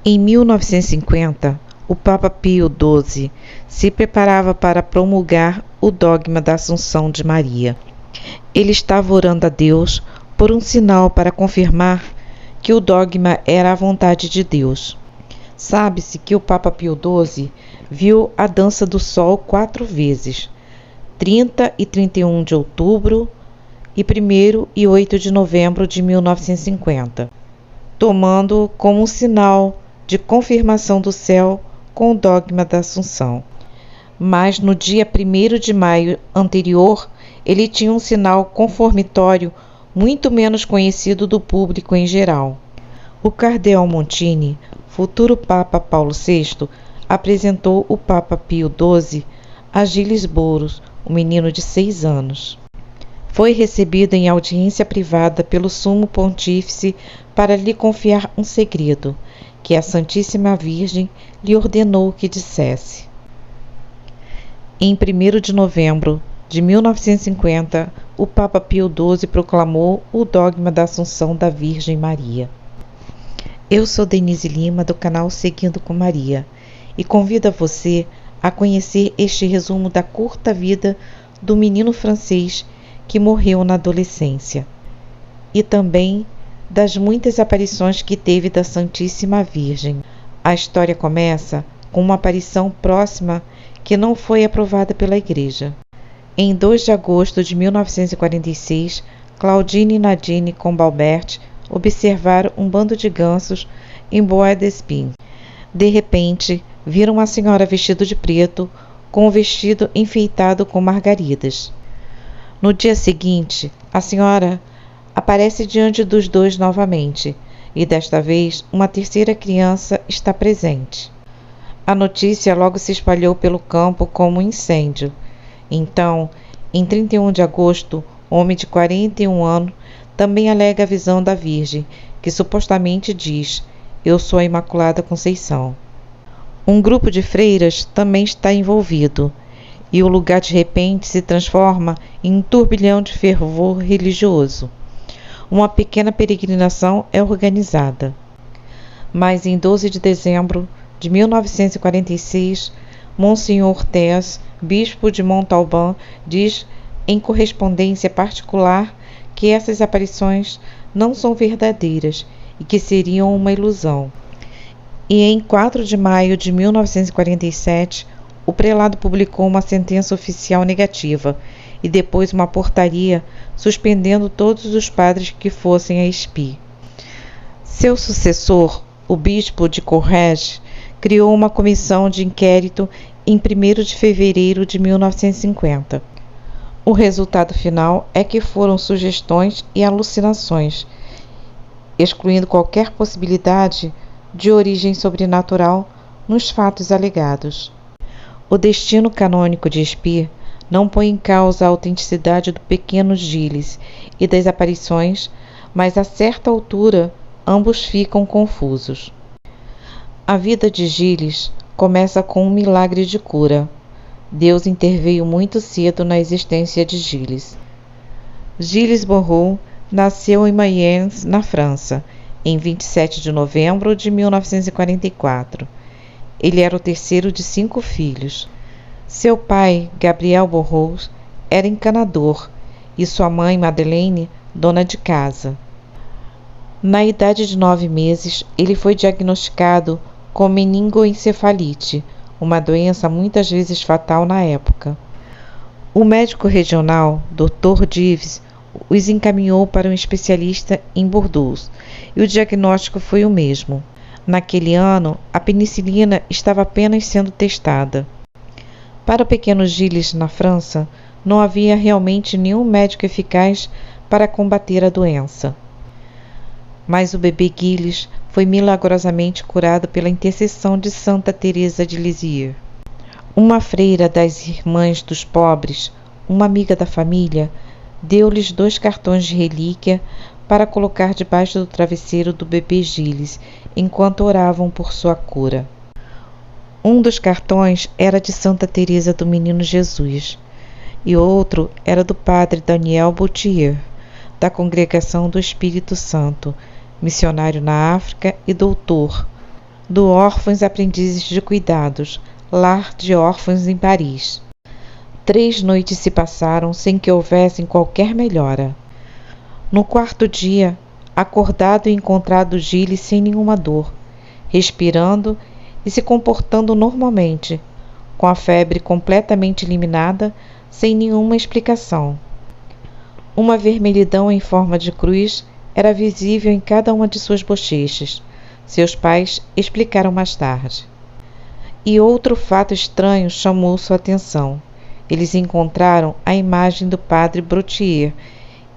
Em 1950, o Papa Pio XII se preparava para promulgar o dogma da Assunção de Maria. Ele estava orando a Deus por um sinal para confirmar que o dogma era a vontade de Deus. Sabe-se que o Papa Pio XII viu a dança do Sol 4 vezes, 30 e 31 de outubro e 1º e 8 de novembro de 1950, tomando como um sinal de confirmação do céu com o dogma da Assunção. Mas no dia 1º de maio anterior, ele tinha um sinal conformitório muito menos conhecido do público em geral. O cardeal Montini, futuro Papa Paulo VI, apresentou o Papa Pio XII a Gilles Boros, um menino de 6 anos. Foi recebido em audiência privada pelo Sumo Pontífice para lhe confiar um segredo, que a Santíssima Virgem lhe ordenou que dissesse. Em 1º de novembro de 1950, o Papa Pio XII proclamou o dogma da Assunção da Virgem Maria. Eu sou Denise Lima, do canal Seguindo com Maria, e convido a você a conhecer este resumo da curta vida do menino francês que morreu na adolescência, e também das muitas aparições que teve da Santíssima Virgem. A história começa com uma aparição próxima que não foi aprovada pela Igreja. Em 2 de agosto de 1946, Claudine e Nadine Combaubert observaram um bando de gansos em Bois d'Espin. De repente, viram uma senhora vestida de preto, com o vestido enfeitado com margaridas. No dia seguinte, a senhora aparece diante dos dois novamente, e desta vez uma terceira criança está presente. A notícia logo se espalhou pelo campo como um incêndio. Então, em 31 de agosto, um homem de 41 anos também alega a visão da Virgem, que supostamente diz: "Eu sou a Imaculada Conceição". Um grupo de freiras também está envolvido, e o lugar de repente se transforma em um turbilhão de fervor religioso. Uma pequena peregrinação é organizada. Mas em 12 de dezembro de 1946, Monsenhor Tess, bispo de Montalbán, diz em correspondência particular que essas aparições não são verdadeiras e que seriam uma ilusão. E em 4 de maio de 1947, o prelado publicou uma sentença oficial negativa e depois uma portaria suspendendo todos os padres que fossem a Espí. Seu sucessor, o bispo de Courrèges, criou uma comissão de inquérito em 1º de fevereiro de 1950. O resultado final é que foram sugestões e alucinações, excluindo qualquer possibilidade de origem sobrenatural nos fatos alegados. O destino canônico de Espí não põe em causa a autenticidade do pequeno Gilles e das aparições, mas a certa altura ambos ficam confusos. A vida de Gilles começa com um milagre de cura. Deus interveio muito cedo na existência de Gilles. Gilles Borroux nasceu em Mayence, na França, em 27 de novembro de 1944. Ele era o terceiro de 5 filhos. Seu pai, Gabriel Borroux, era encanador e sua mãe, Madeleine, dona de casa. Na idade de 9 meses, ele foi diagnosticado com meningoencefalite, uma doença muitas vezes fatal na época. O médico regional, Dr. Dives, os encaminhou para um especialista em Bordeaux, e o diagnóstico foi o mesmo. Naquele ano, a penicilina estava apenas sendo testada. Para o pequeno Gilles, na França, não havia realmente nenhum médico eficaz para combater a doença. Mas o bebê Gilles foi milagrosamente curado pela intercessão de Santa Teresa de Lisieux. Uma freira das Irmãs dos Pobres, uma amiga da família, deu-lhes 2 cartões de relíquia para colocar debaixo do travesseiro do bebê Gilles, enquanto oravam por sua cura. Um dos cartões era de Santa Teresa do Menino Jesus, e outro era do padre Daniel Boutier, da Congregação do Espírito Santo, missionário na África e doutor, do Órfãos Aprendizes de Cuidados, lar de órfãos em Paris. 3 noites se passaram sem que houvesse qualquer melhora. No 4º dia, acordado e encontrado Gilles sem nenhuma dor, respirando e se comportando normalmente, com a febre completamente eliminada, sem nenhuma explicação. Uma vermelhidão em forma de cruz era visível em cada uma de suas bochechas. Seus pais explicaram mais tarde. E outro fato estranho chamou sua atenção. Eles encontraram a imagem do padre Brotier,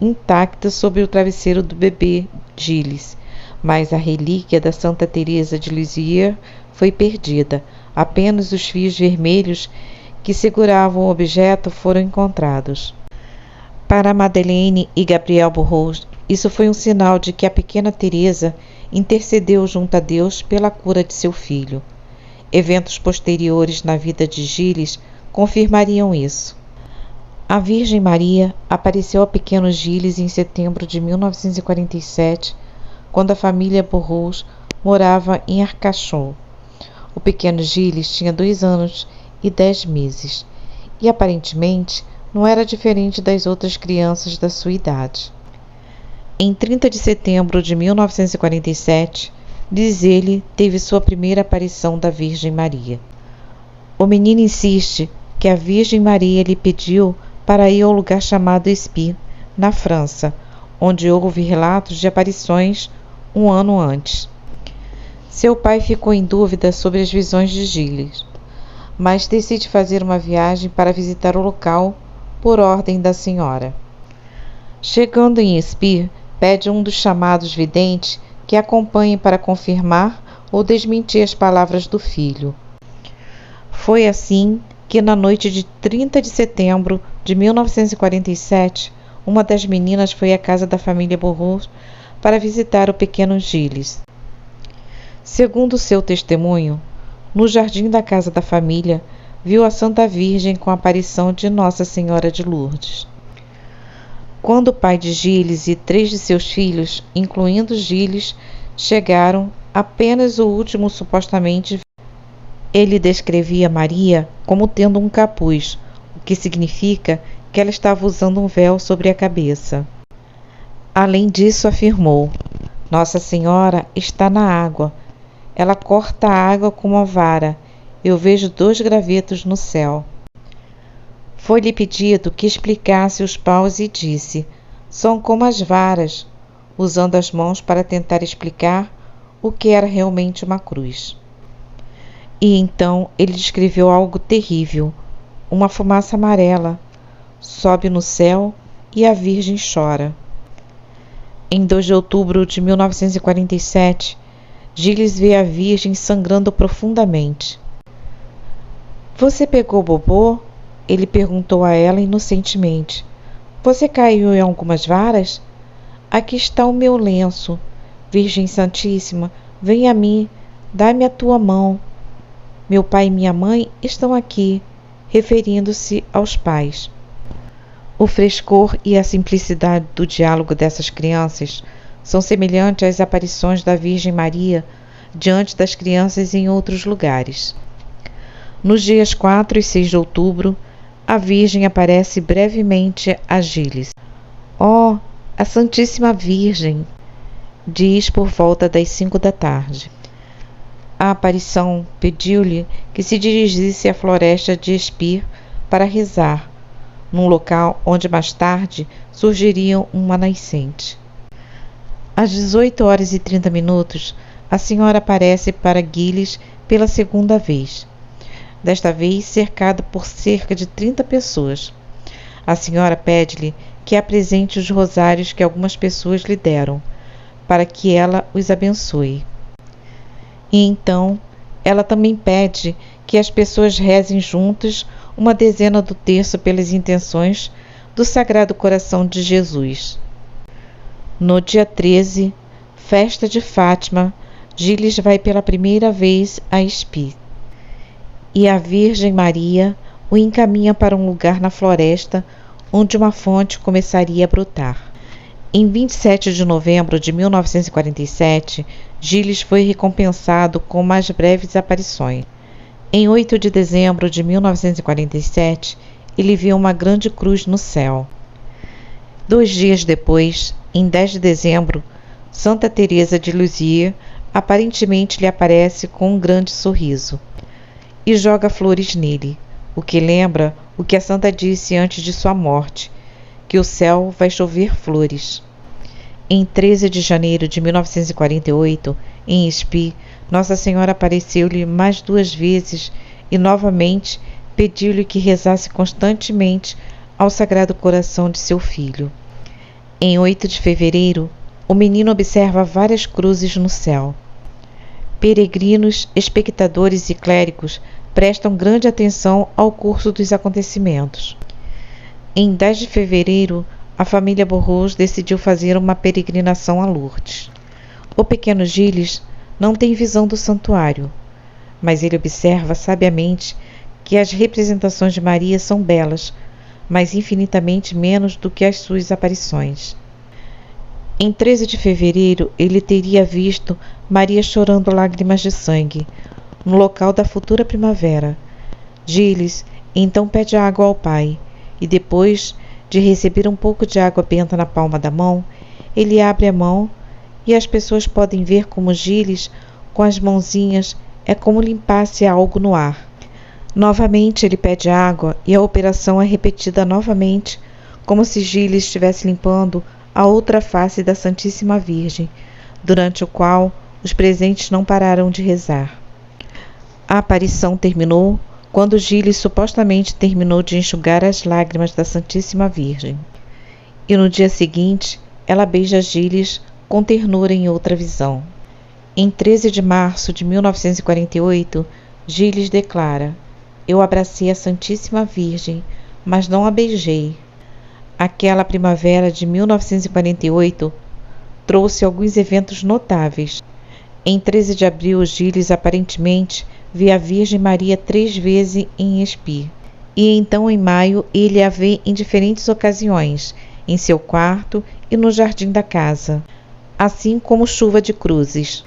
intacta sobre o travesseiro do bebê Gilles, mas a relíquia da Santa Teresa de Lisieux foi perdida. Apenas os fios vermelhos que seguravam o objeto foram encontrados. Para Madeleine e Gabriel Burroughs, isso foi um sinal de que a pequena Teresa intercedeu junto a Deus pela cura de seu filho. Eventos posteriores na vida de Gilles confirmariam isso. A Virgem Maria apareceu ao pequeno Gilles em setembro de 1947, quando a família Burroughs morava em Arcachon. O pequeno Gilles tinha 2 anos e 10 meses, e aparentemente não era diferente das outras crianças da sua idade. Em 30 de setembro de 1947, diz ele, teve sua primeira aparição da Virgem Maria. O menino insiste que a Virgem Maria lhe pediu para ir ao lugar chamado Espy, na França, onde houve relatos de aparições 1 ano antes. Seu pai ficou em dúvida sobre as visões de Gilles, mas decide fazer uma viagem para visitar o local por ordem da senhora. Chegando em Espy, pede um dos chamados videntes que acompanhe para confirmar ou desmentir as palavras do filho. Foi assim que, na noite de 30 de setembro de 1947, uma das meninas foi à casa da família Burroughs para visitar o pequeno Gilles. Segundo seu testemunho, no jardim da casa da família, viu a Santa Virgem com a aparição de Nossa Senhora de Lourdes. Quando o pai de Gilles e 3 de seus filhos, incluindo Gilles, chegaram, apenas o último supostamente. Ele descrevia Maria como tendo um capuz, o que significa que ela estava usando um véu sobre a cabeça. Além disso, afirmou: Nossa Senhora está na água. Ela corta a água com uma vara. Eu vejo 2 gravetos no céu. Foi-lhe pedido que explicasse os paus e disse: são como as varas, usando as mãos para tentar explicar o que era realmente uma cruz. E então ele descreveu algo terrível. Uma fumaça amarela sobe no céu e a Virgem chora. Em 2 de outubro de 1947, Gilles vê a Virgem sangrando profundamente. Você pegou Bobô? Ele perguntou a ela inocentemente. Você caiu em algumas varas? Aqui está o meu lenço. Virgem Santíssima, vem a mim, dá-me a tua mão. Meu pai e minha mãe estão aqui, referindo-se aos pais. O frescor e a simplicidade do diálogo dessas crianças são semelhantes às aparições da Virgem Maria diante das crianças em outros lugares. Nos dias 4 e 6 de outubro, a Virgem aparece brevemente a Gilles. Oh, a Santíssima Virgem! Diz por volta das 5 da tarde. A aparição pediu-lhe que se dirigisse à floresta de Espy para rezar, num local onde mais tarde surgiria uma nascente. Às 18h30, a senhora aparece para Gilles pela segunda vez, desta vez cercada por cerca de 30 pessoas. A senhora pede-lhe que apresente os rosários que algumas pessoas lhe deram, para que ela os abençoe. E então, ela também pede que as pessoas rezem juntas uma dezena do terço pelas intenções do Sagrado Coração de Jesus. No dia 13, festa de Fátima, Gilles vai pela primeira vez a Espy. E a Virgem Maria o encaminha para um lugar na floresta onde uma fonte começaria a brotar. Em 27 de novembro de 1947, Gilles foi recompensado com mais breves aparições. Em 8 de dezembro de 1947, ele viu uma grande cruz no céu. 2 dias depois, em 10 de dezembro, Santa Teresa de Lisieux aparentemente lhe aparece com um grande sorriso e joga flores nele, o que lembra o que a santa disse antes de sua morte, que o céu vai chover flores. Em 13 de janeiro de 1948, em Espí, Nossa Senhora apareceu-lhe mais 2 vezes e novamente pediu-lhe que rezasse constantemente ao Sagrado Coração de seu filho. Em 8 de fevereiro, o menino observa várias cruzes no céu. Peregrinos, espectadores e clérigos prestam grande atenção ao curso dos acontecimentos. Em 10 de fevereiro, a família Burroughs decidiu fazer uma peregrinação a Lourdes. O pequeno Gilles não tem visão do santuário, mas ele observa sabiamente que as representações de Maria são belas, mas infinitamente menos do que as suas aparições. Em 13 de fevereiro, ele teria visto Maria chorando lágrimas de sangue, no local da futura primavera. Gilles então pede água ao pai, e depois de receber um pouco de água benta na palma da mão, ele abre a mão e as pessoas podem ver como Gilles, com as mãozinhas, é como limpasse algo no ar. Novamente ele pede água e a operação é repetida novamente, como se Gilles estivesse limpando a outra face da Santíssima Virgem, durante o qual os presentes não pararam de rezar. A aparição terminou quando Gilles supostamente terminou de enxugar as lágrimas da Santíssima Virgem. E no dia seguinte, ela beija Gilles com ternura em outra visão. Em 13 de março de 1948, Gilles declara: "Eu abracei a Santíssima Virgem, mas não a beijei." Aquela primavera de 1948 trouxe alguns eventos notáveis. Em 13 de abril, Gilles aparentemente vê a Virgem Maria 3 vezes em Espí. E então, em maio, ele a vê em diferentes ocasiões, em seu quarto e no jardim da casa, assim como chuva de cruzes.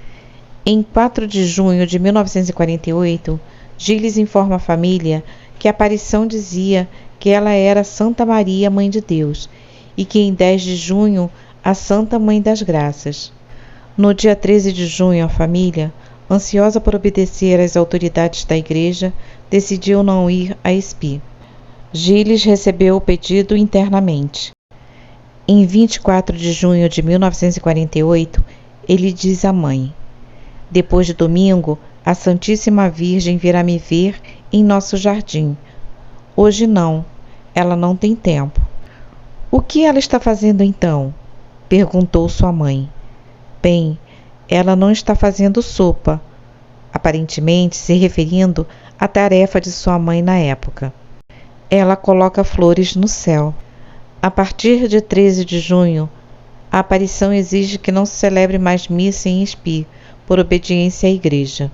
Em 4 de junho de 1948, Gilles informa a família que a aparição dizia que ela era Santa Maria, Mãe de Deus, e que em 10 de junho, a Santa Mãe das Graças. No dia 13 de junho, a família, ansiosa por obedecer às autoridades da igreja, decidiu não ir a Espí. Gilles recebeu o pedido internamente. Em 24 de junho de 1948, ele diz à mãe: "Depois de domingo, a Santíssima Virgem virá me ver em nosso jardim. Hoje não, ela não tem tempo." "O que ela está fazendo então?" perguntou sua mãe. "Bem, ela não está fazendo sopa", aparentemente se referindo à tarefa de sua mãe na época. "Ela coloca flores no céu." A partir de 13 de junho, a aparição exige que não se celebre mais missa em Espí, por obediência à igreja.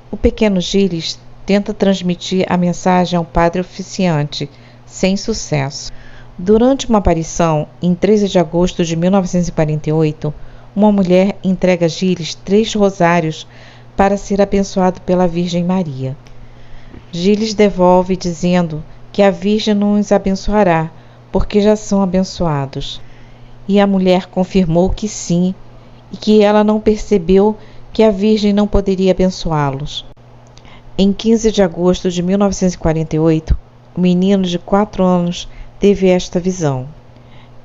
O pequeno Gilles tenta transmitir a mensagem ao padre oficiante, sem sucesso. Durante uma aparição, em 13 de agosto de 1948, uma mulher entrega a Gilles 3 rosários para ser abençoado pela Virgem Maria. Gilles devolve dizendo que a Virgem não os abençoará, porque já são abençoados. E a mulher confirmou que sim, e que ela não percebeu que a Virgem não poderia abençoá-los. Em 15 de agosto de 1948, o menino de 4 anos teve esta visão: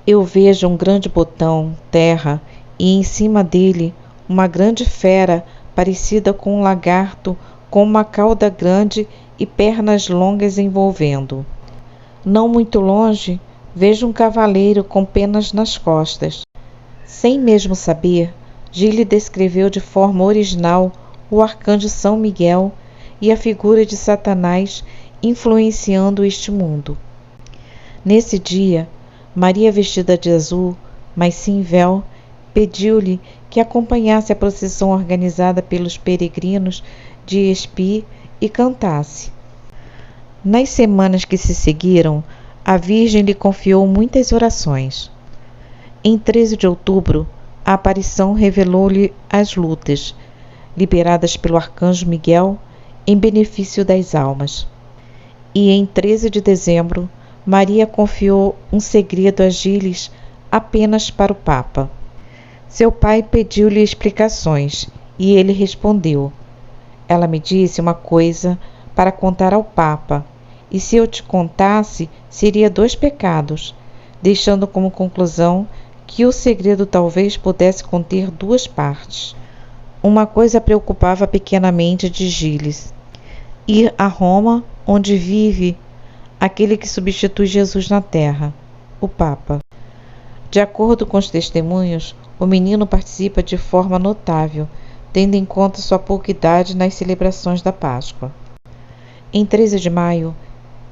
"Eu vejo um grande botão, terra, e em cima dele uma grande fera parecida com um lagarto, com uma cauda grande e pernas longas envolvendo. Não muito longe, vejo um cavaleiro com penas nas costas." Sem mesmo saber, Gilles descreveu de forma original o arcanjo São Miguel e a figura de Satanás influenciando este mundo. Nesse dia, Maria, vestida de azul, mas sem véu, pediu-lhe que acompanhasse a procissão organizada pelos peregrinos de Espí e cantasse. Nas semanas que se seguiram, a Virgem lhe confiou muitas orações. Em 13 de outubro, a aparição revelou-lhe as lutas, liberadas pelo arcanjo Miguel em benefício das almas. E em 13 de dezembro, Maria confiou um segredo a Gilles apenas para o Papa. Seu pai pediu-lhe explicações e ele respondeu: "Ela me disse uma coisa para contar ao Papa, e se eu te contasse, seria 2 pecados", deixando como conclusão que o segredo talvez pudesse conter 2 partes. Uma coisa preocupava a pequena mente de Gilles: ir a Roma, onde vive aquele que substitui Jesus na terra, o Papa. De acordo com os testemunhos, o menino participa de forma notável, tendo em conta sua pouca idade nas celebrações da Páscoa. Em 13 de maio,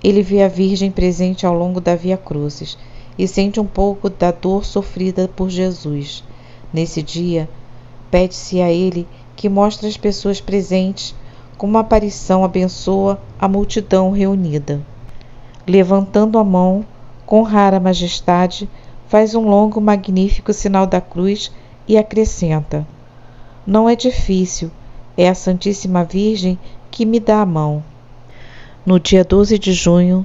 ele vê a Virgem presente ao longo da Via Crucis e sente um pouco da dor sofrida por Jesus. Nesse dia, pede-se a ele que mostre às pessoas presentes como a aparição abençoa a multidão reunida. Levantando a mão, com rara majestade, faz um longo magnífico sinal da cruz e acrescenta: "Não é difícil, é a Santíssima Virgem que me dá a mão". No dia 12 de junho,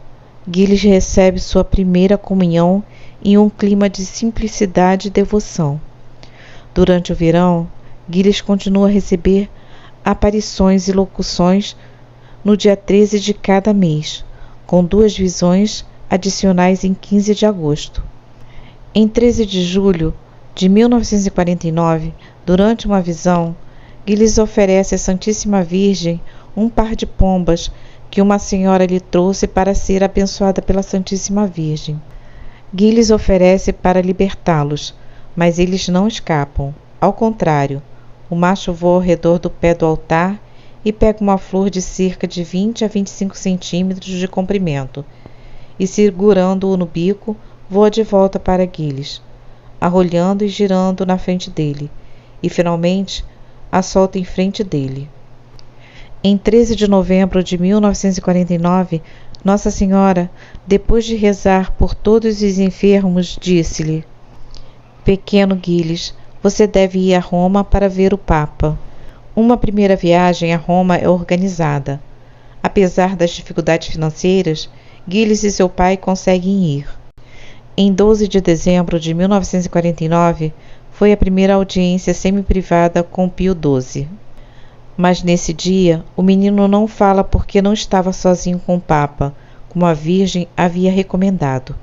Gilles recebe sua primeira comunhão em um clima de simplicidade e devoção. Durante o verão, Gilles continua a receber aparições e locuções no dia 13 de cada mês, com 2 visões adicionais em 15 de agosto. Em 13 de julho de 1949, durante uma visão, Gilles oferece à Santíssima Virgem um par de pombas que uma senhora lhe trouxe para ser abençoada pela Santíssima Virgem. Gilles oferece para libertá-los, mas eles não escapam. Ao contrário, o macho voa ao redor do pé do altar e pega uma flor de cerca de 20 a 25 centímetros de comprimento e, segurando-o no bico, voa de volta para Gilles, arrolhando e girando na frente dele, e finalmente a solta em frente dele. Em 13 de novembro de 1949, Nossa Senhora, depois de rezar por todos os enfermos, disse-lhe: "Pequeno Gilles, você deve ir a Roma para ver o Papa". Uma primeira viagem a Roma é organizada. Apesar das dificuldades financeiras, Gilles e seu pai conseguem ir. Em 12 de dezembro de 1949, foi a primeira audiência semi-privada com Pio XII. Mas nesse dia, o menino não fala porque não estava sozinho com o Papa, como a Virgem havia recomendado.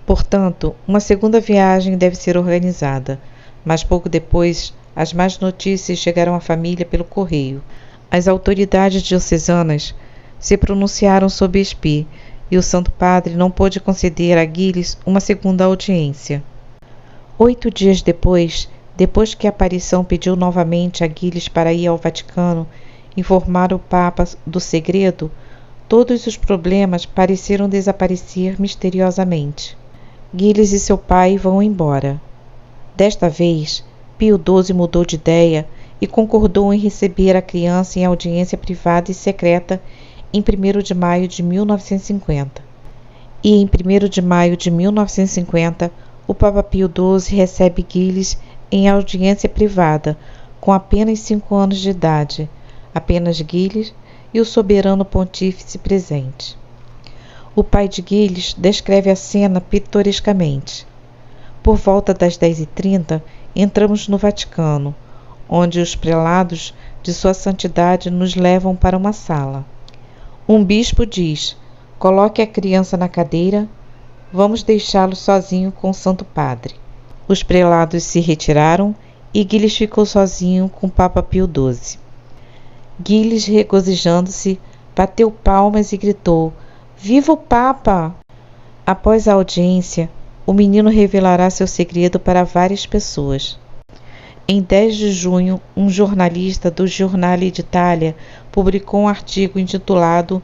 Portanto, uma segunda viagem deve ser organizada, mas pouco depois, as más notícias chegaram à família pelo correio. As autoridades diocesanas se pronunciaram sob espí e o Santo Padre não pôde conceder a Gilles uma segunda audiência. 8 dias depois que a aparição pediu novamente a Gilles para ir ao Vaticano informar o Papa do segredo, todos os problemas pareceram desaparecer misteriosamente. Gilles e seu pai vão embora. Desta vez, Pio XII mudou de ideia e concordou em receber a criança em audiência privada e secreta em 1º de maio de 1950. E em 1º de maio de 1950, o Papa Pio XII recebe Gilles em audiência privada, com apenas 5 anos de idade, apenas Gilles e o soberano pontífice presente. O pai de Gilles descreve a cena pitorescamente. Por volta das 10h30, entramos no Vaticano, onde os prelados de Sua Santidade nos levam para uma sala. Um bispo diz: "Coloque a criança na cadeira, vamos deixá-lo sozinho com o Santo Padre". Os prelados se retiraram e Gilles ficou sozinho com o Papa Pio XII. Gilles, regozijando-se, bateu palmas e gritou: "Viva o Papa!". Após a audiência, o menino revelará seu segredo para várias pessoas. Em 10 de junho, um jornalista do Giornale d'Italia publicou um artigo intitulado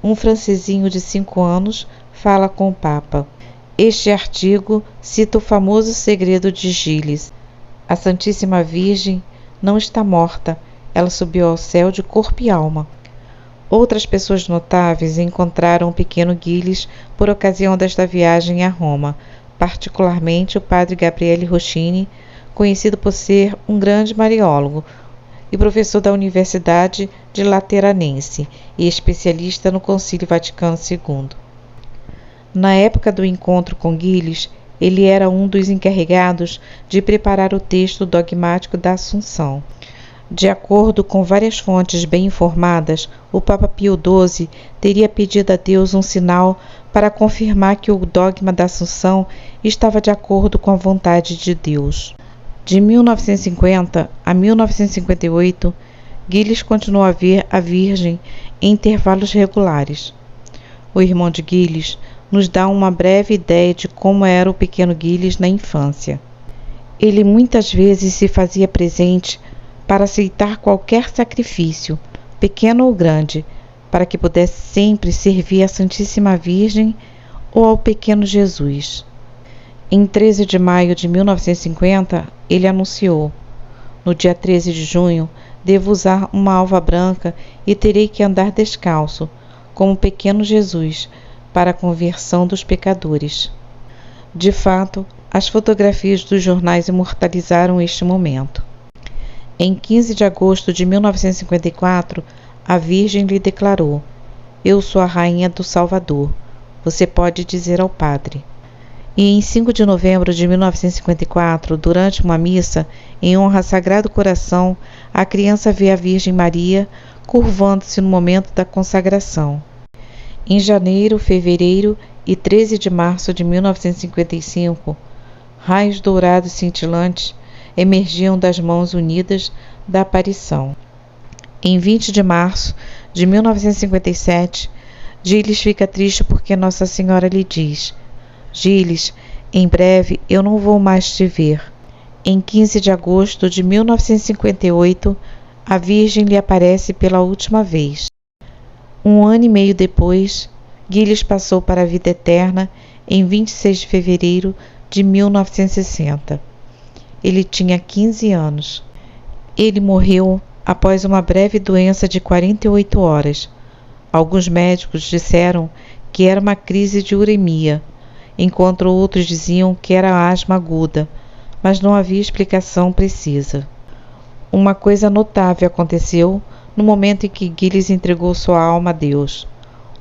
"Um francesinho de 5 anos fala com o Papa". Este artigo cita o famoso segredo de Gilles: a Santíssima Virgem não está morta, ela subiu ao céu de corpo e alma. Outras pessoas notáveis encontraram o pequeno Gilles por ocasião desta viagem a Roma, particularmente o padre Gabriele Roschini, conhecido por ser um grande mariólogo e professor da Universidade de Lateranense e especialista no Concílio Vaticano II. Na época do encontro com Gilles, ele era um dos encarregados de preparar o texto dogmático da Assunção. De acordo com várias fontes bem informadas, o Papa Pio XII teria pedido a Deus um sinal para confirmar que o dogma da Assunção estava de acordo com a vontade de Deus. De 1950 a 1958, Gilles continuou a ver a Virgem em intervalos regulares. O irmão de Gilles nos dá uma breve ideia de como era o pequeno Gilles na infância. Ele muitas vezes se fazia presente para aceitar qualquer sacrifício, pequeno ou grande, para que pudesse sempre servir à Santíssima Virgem ou ao pequeno Jesus. Em 13 de maio de 1950, ele anunciou: no dia 13 de junho, devo usar uma alva branca e terei que andar descalço, como o pequeno Jesus, para a conversão dos pecadores. De fato, as fotografias dos jornais imortalizaram este momento. Em 15 de agosto de 1954, a Virgem lhe declarou: eu sou a Rainha do Salvador, você pode dizer ao Padre. E em 5 de novembro de 1954, durante uma missa em honra ao Sagrado Coração, a criança vê a Virgem Maria curvando-se no momento da consagração. Em janeiro, fevereiro e 13 de março de 1955, raios dourados cintilantes emergiam das mãos unidas da aparição. Em 20 de março de 1957, Gilles fica triste porque Nossa Senhora lhe diz: Gilles, em breve eu não vou mais te ver. Em 15 de agosto de 1958, a Virgem lhe aparece pela última vez. 1 ano e meio depois, Gilles passou para a vida eterna em 26 de fevereiro de 1960. Ele tinha 15 anos. Ele morreu após uma breve doença de 48 horas. Alguns médicos disseram que era uma crise de uremia, enquanto outros diziam que era asma aguda, mas não havia explicação precisa. Uma coisa notável aconteceu no momento em que Gilles entregou sua alma a Deus.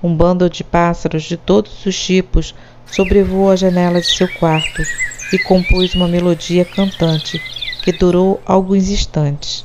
Um bando de pássaros de todos os tipos sobrevoou a janela de seu quarto e compôs uma melodia cantante que durou alguns instantes.